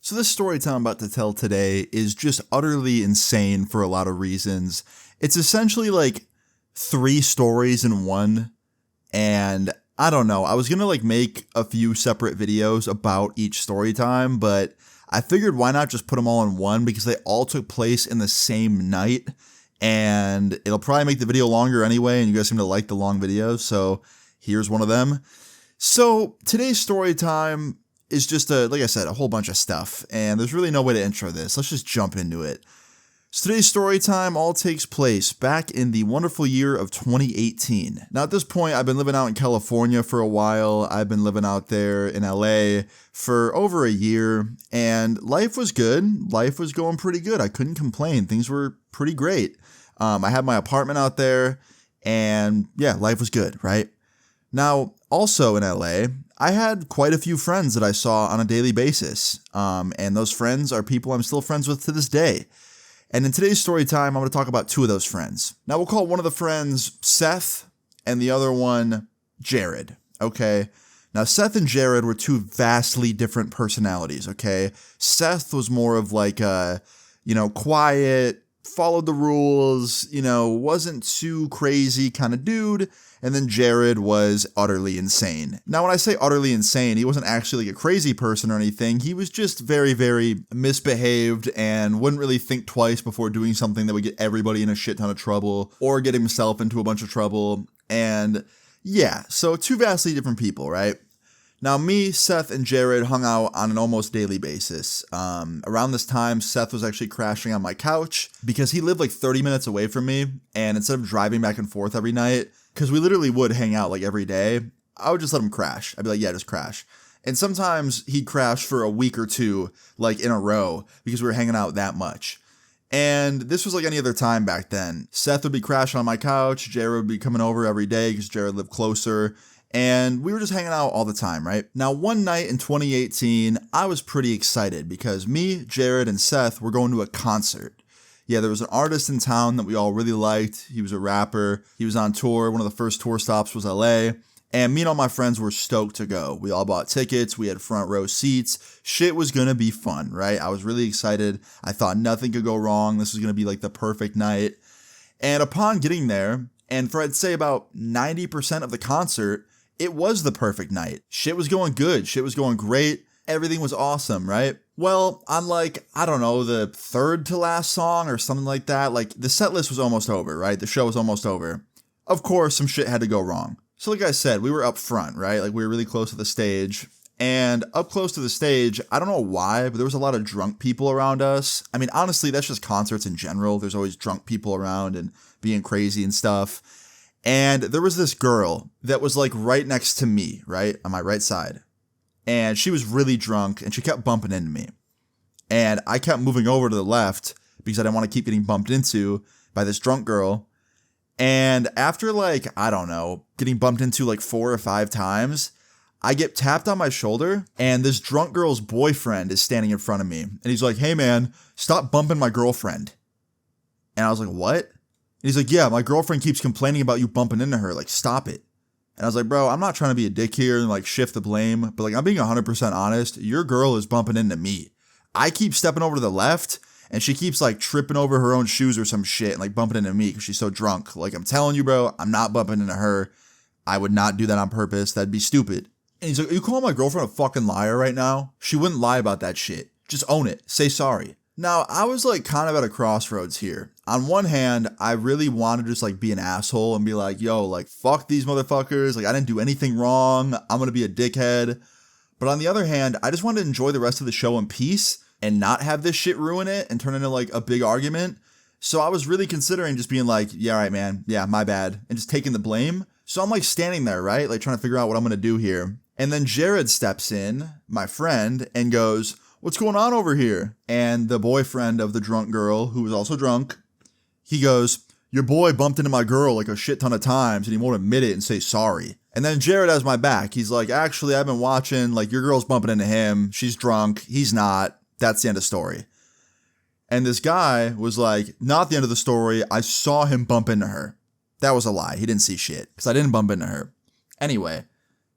So this story time I'm about to tell today is just utterly insane for a lot of reasons. It's essentially like three stories in one, and I don't know. I was gonna make a few separate videos about each story time, but I figured why not just put them all in one because they all took place in the same night, and it'll probably make the video longer anyway, and you guys seem to like the long videos, so here's one of them. So today's story time is just like I said, a whole bunch of stuff, and there's really no way to intro this. Let's just jump into it. So today's story time all takes place back in the wonderful year of 2018. Now at this point, I've been living out in California for a while. I've been living out there in LA for over a year, and life was good. Life was going pretty good. I couldn't complain. Things were pretty great. I had my apartment out there, and yeah, life was good, right? Now, also in LA, I had quite a few friends that I saw on a daily basis, and those friends are people I'm still friends with to this day. And in today's story time, I'm going to talk about two of those friends. Now, we'll call one of the friends Seth and the other one Jared, okay? Now, Seth and Jared were two vastly different personalities, okay? Seth was more of like a, quiet, followed the rules, wasn't too crazy kind of dude. And then Jared was utterly insane. Now, when I say utterly insane, he wasn't actually like a crazy person or anything. He was just very, very misbehaved and wouldn't really think twice before doing something that would get everybody in a shit ton of trouble or get himself into a bunch of trouble. And yeah, so two vastly different people, right? Now, me, Seth, and Jared hung out on an almost daily basis. Around this time, Seth was actually crashing on my couch because he lived like 30 minutes away from me. And instead of driving back and forth every night, because we literally would hang out like every day, I would just let him crash. I'd be like, yeah, just crash. And sometimes he'd crash for a week or two, like in a row, because we were hanging out that much. And this was like any other time back then. Seth would be crashing on my couch. Jared would be coming over every day because Jared lived closer. And we were just hanging out all the time, right? Now, one night in 2018, I was pretty excited because me, Jared, and Seth were going to a concert. Yeah, there was an artist in town that we all really liked. He was a rapper. He was on tour. One of the first tour stops was LA. And me and all my friends were stoked to go. We all bought tickets. We had front row seats. Shit was going to be fun, right? I was really excited. I thought nothing could go wrong. This was going to be like the perfect night. And upon getting there, and for I'd say about 90% of the concert, it was the perfect night. Shit was going good. Shit was going great. Everything was awesome, right? Well, on the third to last song or something like that, the set list was almost over, right? The show was almost over. Of course, some shit had to go wrong. So like I said, we were up front, right? We were really close to the stage. And up close to the stage, I don't know why, but there was a lot of drunk people around us. I mean, honestly, that's just concerts in general. There's always drunk people around and being crazy and stuff. And there was this girl that was right next to me, right? On my right side. And she was really drunk and she kept bumping into me. And I kept moving over to the left because I didn't want to keep getting bumped into by this drunk girl. And after getting bumped into 4 or 5 times, I get tapped on my shoulder and this drunk girl's boyfriend is standing in front of me. And he's like, "Hey man, stop bumping my girlfriend." And I was like, "What?" And he's like, "Yeah, my girlfriend keeps complaining about you bumping into her. Stop it." And I was like, "Bro, I'm not trying to be a dick here and shift the blame, but I'm being 100% honest. Your girl is bumping into me. I keep stepping over to the left and she keeps tripping over her own shoes or some shit and bumping into me because she's so drunk. I'm telling you, bro, I'm not bumping into her. I would not do that on purpose. That'd be stupid." And he's like, "Are you calling my girlfriend a fucking liar right now? She wouldn't lie about that shit. Just own it. Say sorry." Now, I was kind of at a crossroads here. On one hand, I really wanted to just be an asshole and be like, "Yo, fuck these motherfuckers. I didn't do anything wrong. I'm going to be a dickhead." But on the other hand, I just wanted to enjoy the rest of the show in peace and not have this shit ruin it and turn into a big argument. So I was really considering just being "Yeah, all right, man. Yeah, my bad." And just taking the blame. So I'm standing there, right? Trying to figure out what I'm going to do here. And then Jared steps in, my friend, and goes, "What's going on over here?" And the boyfriend of the drunk girl, who was also drunk, he goes, "Your boy bumped into my girl a shit ton of times and he won't admit it and say sorry." And then Jared has my back. He's like, "Actually, I've been watching, your girl's bumping into him. She's drunk. He's not. That's the end of the story." And this guy was like, "Not the end of the story. I saw him bump into her." That was a lie. He didn't see shit because I didn't bump into her. Anyway,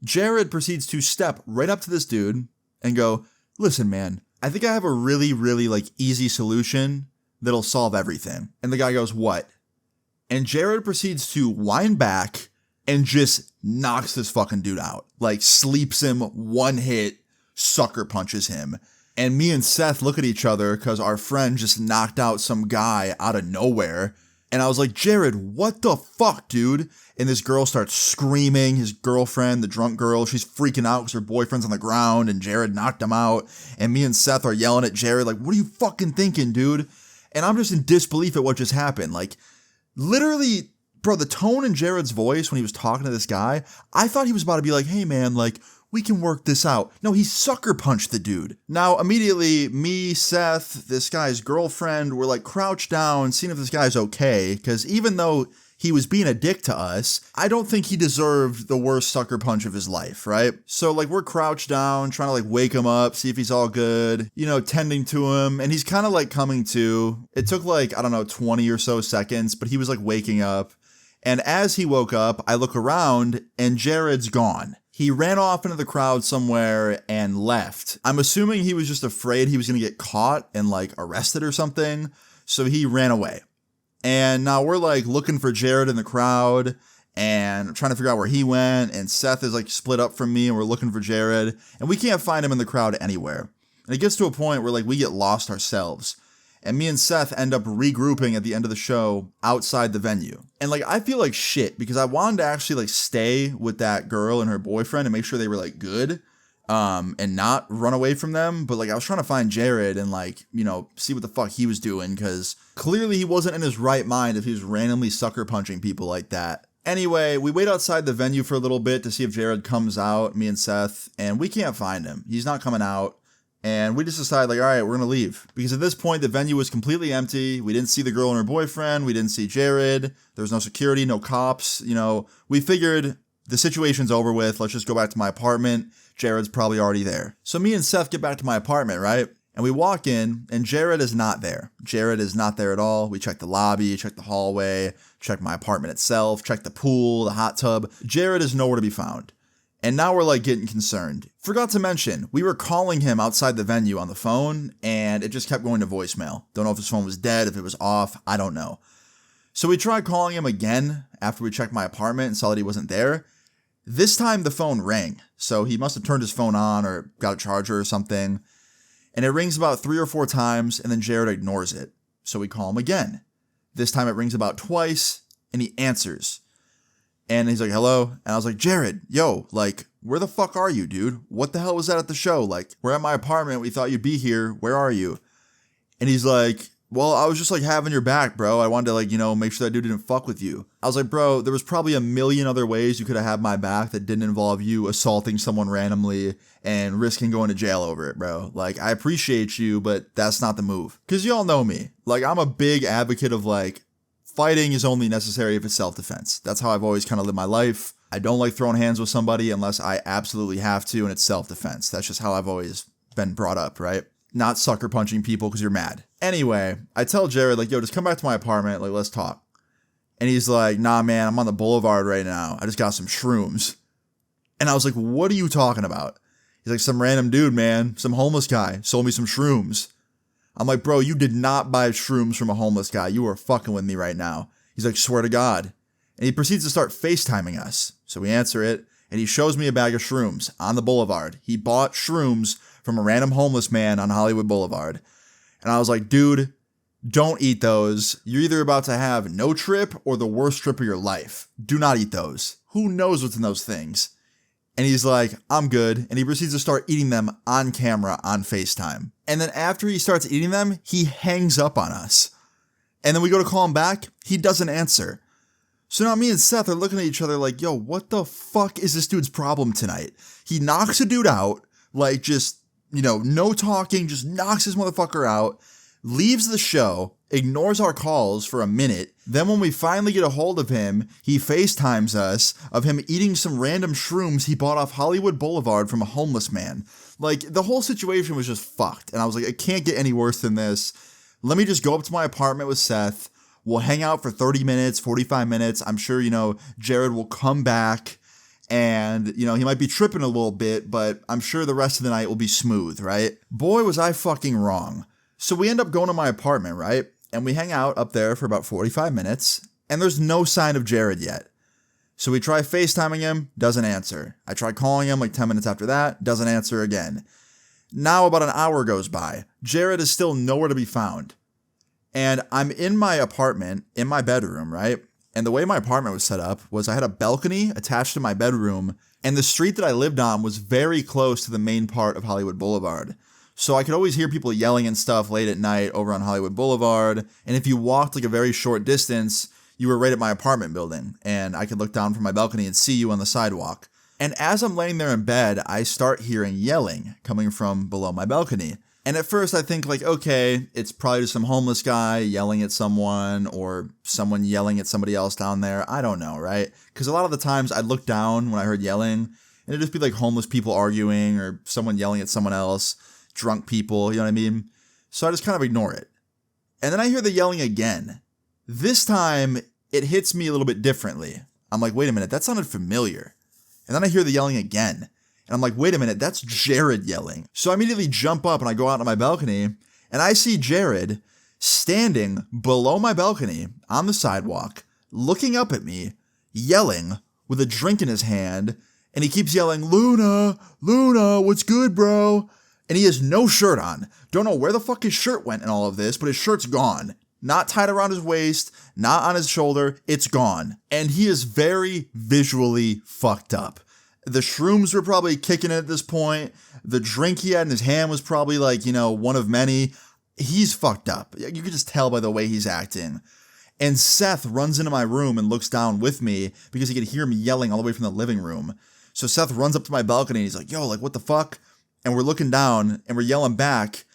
Jared proceeds to step right up to this dude and go, "Listen, man, I think I have a really, really like easy solution that'll solve everything. And the guy goes, what? And Jared proceeds to wind back and just knocks this fucking dude out. Like sleeps him, one hit, sucker punches him. And me and Seth look at each other because our friend just knocked out some guy out of nowhere. And I was like, Jared, what the fuck, dude? And this girl starts screaming. His girlfriend, the drunk girl, she's freaking out because her boyfriend's on the ground and Jared knocked him out. And me and Seth are yelling at Jared like, what are you fucking thinking, dude? And I'm just in disbelief at what just happened. Like, literally, bro, the tone in Jared's voice when he was talking to this guy, I thought he was about to be like, hey, man, like, we can work this out. No, he sucker punched the dude. Now, immediately, me, Seth, this guy's girlfriend, were like crouched down, seeing if this guy's okay. Because even though he was being a dick to us, I don't think he deserved the worst sucker punch of his life, right? So like we're crouched down, trying to like wake him up, see if he's all good, you know, tending to him. And he's kind of like coming to. It took like, I don't know, 20 or so seconds, but he was like waking up. And as he woke up, I look around and Jared's gone. He ran off into the crowd somewhere and left. I'm assuming he was just afraid he was going to get caught and like arrested or something. So he ran away. And now we're like looking for Jared in the crowd and trying to figure out where he went. And Seth is like split up from me and we're looking for Jared. And we can't find him in the crowd anywhere. And it gets to a point where like we get lost ourselves. And me and Seth end up regrouping at the end of the show outside the venue. And like, I feel like shit because I wanted to actually like stay with that girl and her boyfriend and make sure they were like good, and not run away from them. But like, I was trying to find Jared and like, you know, see what the fuck he was doing because clearly he wasn't in his right mind if he was randomly sucker punching people like that. Anyway, we wait outside the venue for a little bit to see if Jared comes out, me and Seth, and we can't find him. He's not coming out. And we just decided, like, all right, we're going to leave. Because at this point, the venue was completely empty. We didn't see the girl and her boyfriend. We didn't see Jared. There was no security, no cops. You know, we figured the situation's over with. Let's just go back to my apartment. Jared's probably already there. So me and Seth get back to my apartment, right? And we walk in, and Jared is not there. Jared is not there at all. We check the lobby, check the hallway, check my apartment itself, check the pool, the hot tub. Jared is nowhere to be found. And now we're like getting concerned. Forgot to mention, we were calling him outside the venue on the phone and it just kept going to voicemail. Don't know if his phone was dead, if it was off, I don't know. So we tried calling him again after we checked my apartment and saw that he wasn't there. This time the phone rang. So he must have turned his phone on or got a charger or something. And it rings about 3 or 4 times and then Jared ignores it. So we call him again. This time it rings about twice and he answers. And he's like, hello? And I was like, Jared, yo, like, where the fuck are you, dude? What the hell was that at the show? Like, we're at my apartment. We thought you'd be here. Where are you? And he's like, well, I was just like having your back, bro. I wanted to like, you know, make sure that dude didn't fuck with you. I was like, bro, there was probably a million other ways you could have had my back that didn't involve you assaulting someone randomly and risking going to jail over it, bro. Like, I appreciate you, but that's not the move. Because y'all know me. Like, I'm a big advocate of like, fighting is only necessary if it's self-defense. That's how I've always kind of lived my life. I don't like throwing hands with somebody unless I absolutely have to, and it's self-defense. That's just how I've always been brought up, right? Not sucker punching people because you're mad. Anyway, I tell Jared, like, yo, just come back to my apartment. Like, let's talk. And he's like, nah, man, I'm on the boulevard right now. I just got some shrooms. And I was like, what are you talking about? He's like, some random dude, man. Some homeless guy sold me some shrooms. I'm like, bro, you did not buy shrooms from a homeless guy. You are fucking with me right now. He's like, swear to God. And he proceeds to start FaceTiming us. So we answer it, and he shows me a bag of shrooms on the boulevard. He bought shrooms from a random homeless man on Hollywood Boulevard. And I was like, dude, don't eat those. You're either about to have no trip or the worst trip of your life. Do not eat those. Who knows what's in those things? And he's like, I'm good. And he proceeds to start eating them on camera on FaceTime. And then after he starts eating them, he hangs up on us. And then we go to call him back. He doesn't answer. So now me and Seth are looking at each other like, yo, what the fuck is this dude's problem tonight? He knocks a dude out, like just, you know, no talking, just knocks his motherfucker out, leaves the show, ignores our calls for a minute. Then when we finally get a hold of him, he FaceTimes us of him eating some random shrooms he bought off Hollywood Boulevard from a homeless man. Like, the whole situation was just fucked. And I was like, it can't get any worse than this. Let me just go up to my apartment with Seth. We'll hang out for 30 minutes, 45 minutes. I'm sure, you know, Jared will come back And, you know, he might be tripping a little bit, but I'm sure the rest of the night will be smooth, right? Boy, was I fucking wrong. So we end up going to my apartment, right? And we hang out up there for about 45 minutes, and there's no sign of Jared yet. So we try FaceTiming him, doesn't answer. I try calling him like 10 minutes after that, doesn't answer again. Now about an hour goes by. Jared is still nowhere to be found. And I'm in my apartment, in my bedroom, right? And the way my apartment was set up was I had a balcony attached to my bedroom, and the street that I lived on was very close to the main part of Hollywood Boulevard. So I could always hear people yelling and stuff late at night over on Hollywood Boulevard, and if you walked like a very short distance, you were right at my apartment building, and I could look down from my balcony and see you on the sidewalk. And as I'm laying there in bed, I start hearing yelling coming from below my balcony. And at first I think like, okay, it's probably just some homeless guy yelling at someone or someone yelling at somebody else down there. I don't know, right? Because a lot of the times I'd look down when I heard yelling and it'd just be like homeless people arguing or someone yelling at someone else, drunk people, you know what I mean? So I just kind of ignore it. And then I hear the yelling again. This time it hits me a little bit differently. I'm like, wait a minute, that sounded familiar. And then I hear the yelling again. And I'm like, wait a minute, that's Jared yelling. So I immediately jump up and I go out on my balcony and I see Jared standing below my balcony on the sidewalk, looking up at me, yelling with a drink in his hand. And he keeps yelling, Luna, Luna, what's good, bro? And he has no shirt on. Don't know where the fuck his shirt went in all of this, but his shirt's gone. Not tied around his waist, not on his shoulder, it's gone. And he is very visually fucked up. The shrooms were probably kicking it at this point. The drink he had in his hand was probably like, you know, one of many. He's fucked up. You could just tell by the way he's acting. And Seth runs into my room and looks down with me because he could hear me yelling all the way from the living room. So Seth runs up to my balcony and he's like, yo, like, what the fuck? And we're looking down and we're yelling back.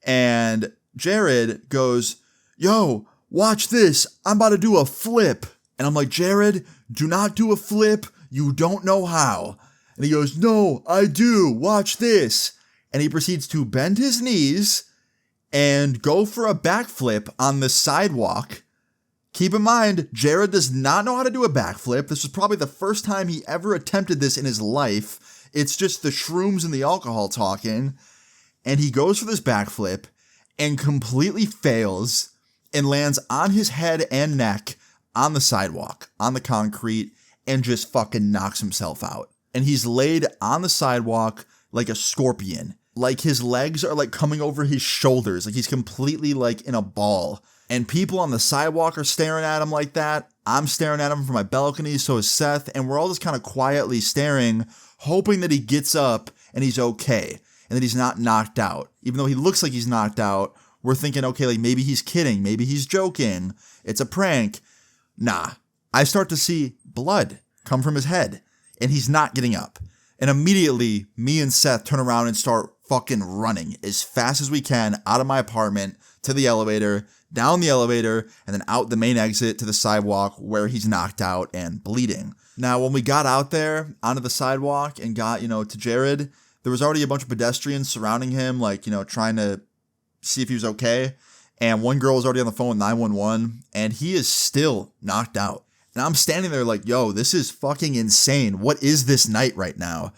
And Jared goes, yo, watch this. I'm about to do a flip. And I'm like, Jared, do not do a flip. You don't know how. And he goes, no, I do. Watch this. And he proceeds to bend his knees and go for a backflip on the sidewalk. Keep in mind, Jared does not know how to do a backflip. This was probably the first time he ever attempted this in his life. It's just the shrooms and the alcohol talking. And he goes for this backflip and completely fails and lands on his head and neck on the sidewalk, on the concrete, and just fucking knocks himself out. And he's laid on the sidewalk like a scorpion. Like his legs are like coming over his shoulders. Like he's completely like in a ball. And people on the sidewalk are staring at him like that. I'm staring at him from my balcony, so is Seth. And we're all just kind of quietly staring, hoping that he gets up and he's okay. And that he's not knocked out. Even though he looks like he's knocked out, we're thinking, okay, like maybe he's kidding. Maybe he's joking. It's a prank. Nah. I start to see blood come from his head, and he's not getting up. And immediately, me and Seth turn around and start fucking running as fast as we can out of my apartment to the elevator, down the elevator, and then out the main exit to the sidewalk where he's knocked out and bleeding. Now, when we got out there onto the sidewalk and got, to Jared, there was already a bunch of pedestrians surrounding him, like, trying to see if he was okay. And one girl was already on the phone with 911, and he is still knocked out. And I'm standing there like, yo, this is fucking insane. What is this night right now?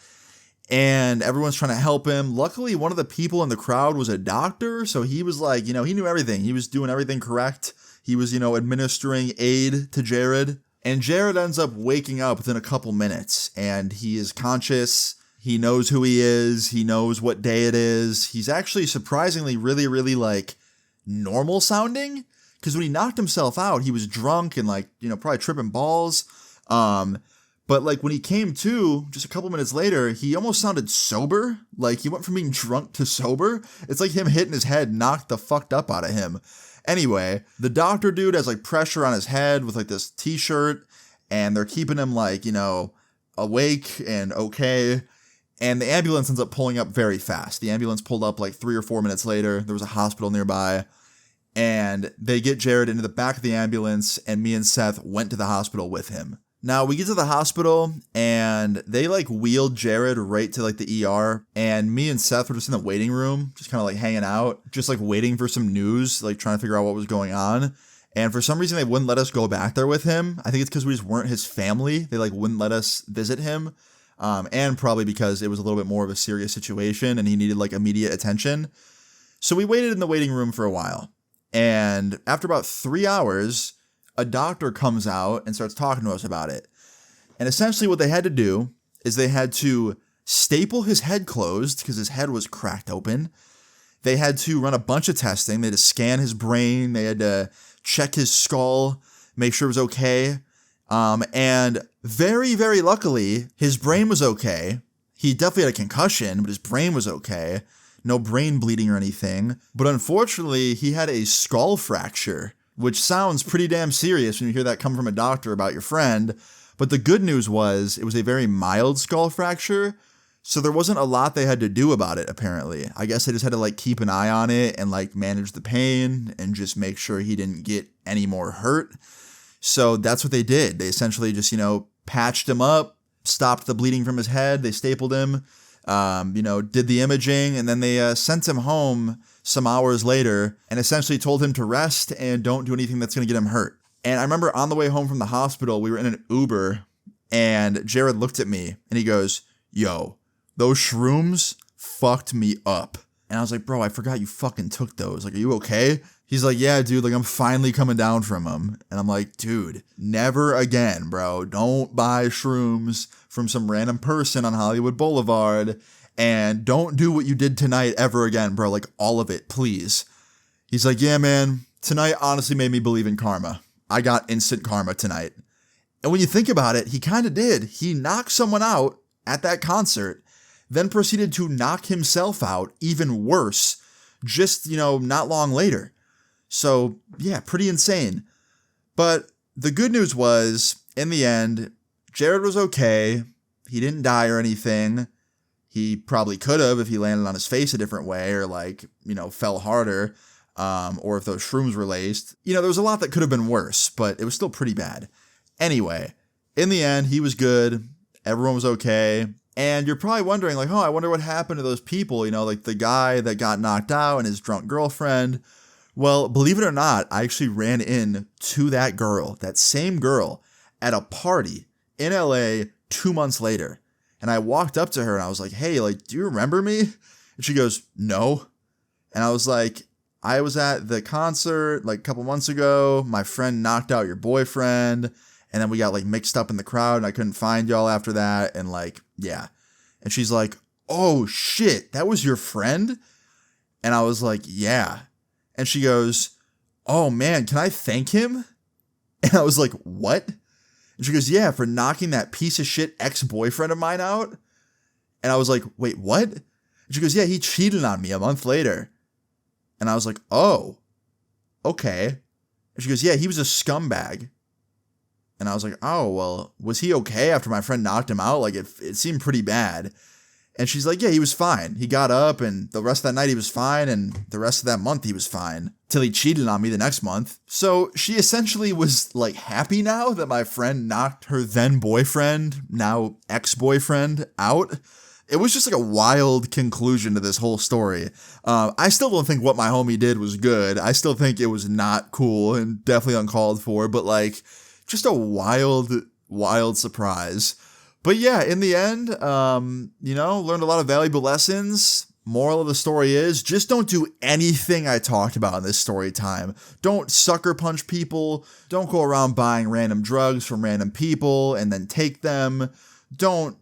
And everyone's trying to help him. Luckily, one of the people in the crowd was a doctor. So he was like, he knew everything. He was doing everything correct. He was, administering aid to Jared. And Jared ends up waking up within a couple minutes. And he is conscious. He knows who he is. He knows what day it is. He's actually surprisingly really, really like normal sounding. Because when he knocked himself out, he was drunk and like, probably tripping balls. But like when he came to just a couple minutes later, he almost sounded sober. Like he went from being drunk to sober. It's like him hitting his head knocked the fucked up out of him. Anyway, the doctor dude has like pressure on his head with like this t-shirt, and they're keeping him like, awake and okay. And the ambulance ends up pulling up very fast. The ambulance pulled up like 3 or 4 minutes later. There was a hospital nearby. And they get Jared into the back of the ambulance, and me and Seth went to the hospital with him. Now, we get to the hospital, and they, like, wheeled Jared right to, like, the ER, and me and Seth were just in the waiting room, just kind of, like, hanging out, just, like, waiting for some news, like, trying to figure out what was going on. And for some reason, they wouldn't let us go back there with him. I think it's because we just weren't his family. They like wouldn't let us visit him. And probably because it was a little bit more of a serious situation and he needed like immediate attention. So we waited in the waiting room for a while. And after about 3 hours, a doctor comes out and starts talking to us about it. And essentially what they had to do is they had to staple his head closed because his head was cracked open. They had to run a bunch of testing. They had to scan his brain. They had to check his skull, make sure it was okay. And very, very luckily, his brain was okay. He definitely had a concussion, but his brain was okay. No brain bleeding or anything. But unfortunately, he had a skull fracture, which sounds pretty damn serious when you hear that come from a doctor about your friend. But the good news was it was a very mild skull fracture. So there wasn't a lot they had to do about it, apparently. I guess they just had to like keep an eye on it and like manage the pain and just make sure he didn't get any more hurt. So that's what they did. They essentially just, patched him up, stopped the bleeding from his head. They stapled him, did the imaging, and then they sent him home some hours later and essentially told him to rest and don't do anything that's going to get him hurt. And I remember on the way home from the hospital, we were in an Uber and Jared looked at me and he goes, "Yo, those shrooms fucked me up." And I was like, "Bro, I forgot you fucking took those. Like, are you okay?" He's like, "Yeah, dude, like I'm finally coming down from them." And I'm like, "Dude, never again, bro. Don't buy shrooms from some random person on Hollywood Boulevard. And don't do what you did tonight ever again, bro. Like all of it, please." He's like, "Yeah, man, tonight honestly made me believe in karma. I got instant karma tonight." And when you think about it, he kind of did. He knocked someone out at that concert, then proceeded to knock himself out even worse, just, not long later. So, yeah, pretty insane. But the good news was, in the end, Jared was okay. He didn't die or anything. He probably could have if he landed on his face a different way or, fell harder, or if those shrooms were laced. There was a lot that could have been worse, but it was still pretty bad. Anyway, in the end, he was good. Everyone was okay. And you're probably wondering, I wonder what happened to those people, like the guy that got knocked out and his drunk girlfriend. Well, believe it or not, I actually ran into that same girl, at a party in LA 2 months later. And I walked up to her and I was like, "Hey, do you remember me?" And she goes, "No." And I was like, "I was at the concert a couple months ago. My friend knocked out your boyfriend. And then we got mixed up in the crowd and I couldn't find y'all after that." And yeah. And she's like, "Oh shit, that was your friend?" And I was like, "Yeah." And she goes, "Oh man, can I thank him?" And I was like, "What?" And she goes, "Yeah, for knocking that piece of shit ex-boyfriend of mine out." And I was like, "Wait, what?" And she goes, "Yeah, he cheated on me a month later." And I was like, "Oh, okay." And she goes, "Yeah, he was a scumbag." And I was like, "Oh, well, was he okay after my friend knocked him out? It seemed pretty bad." And she's like, "Yeah, he was fine. He got up and the rest of that night he was fine. And the rest of that month he was fine. Till he cheated on me the next month." So she essentially was happy now that my friend knocked her then boyfriend, now ex-boyfriend, out. It was just a wild conclusion to this whole story. I still don't think what my homie did was good. I still think it was not cool and definitely uncalled for. But just a wild, wild surprise. But yeah, in the end, learned a lot of valuable lessons. Moral of the story is just don't do anything I talked about in this story time. Don't sucker punch people. Don't go around buying random drugs from random people and then take them. Don't,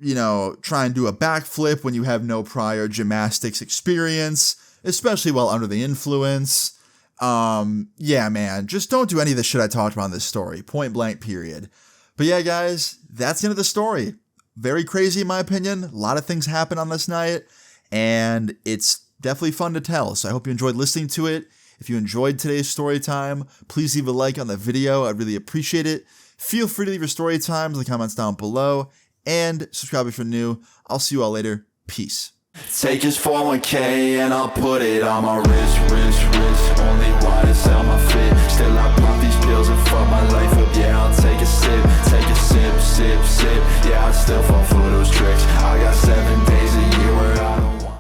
try and do a backflip when you have no prior gymnastics experience, especially while under the influence. Yeah, man, just don't do any of the shit I talked about in this story. Point blank, period. But yeah, guys, that's the end of the story. Very crazy in my opinion. A lot of things happen on this night, and it's definitely fun to tell. So I hope you enjoyed listening to it. If you enjoyed today's story time, please leave a like on the video. I'd really appreciate it. Feel free to leave your story times in the comments down below, and subscribe if you're new. I'll see you all later. Peace. Take his 401k and I'll put it on my wrist, only one.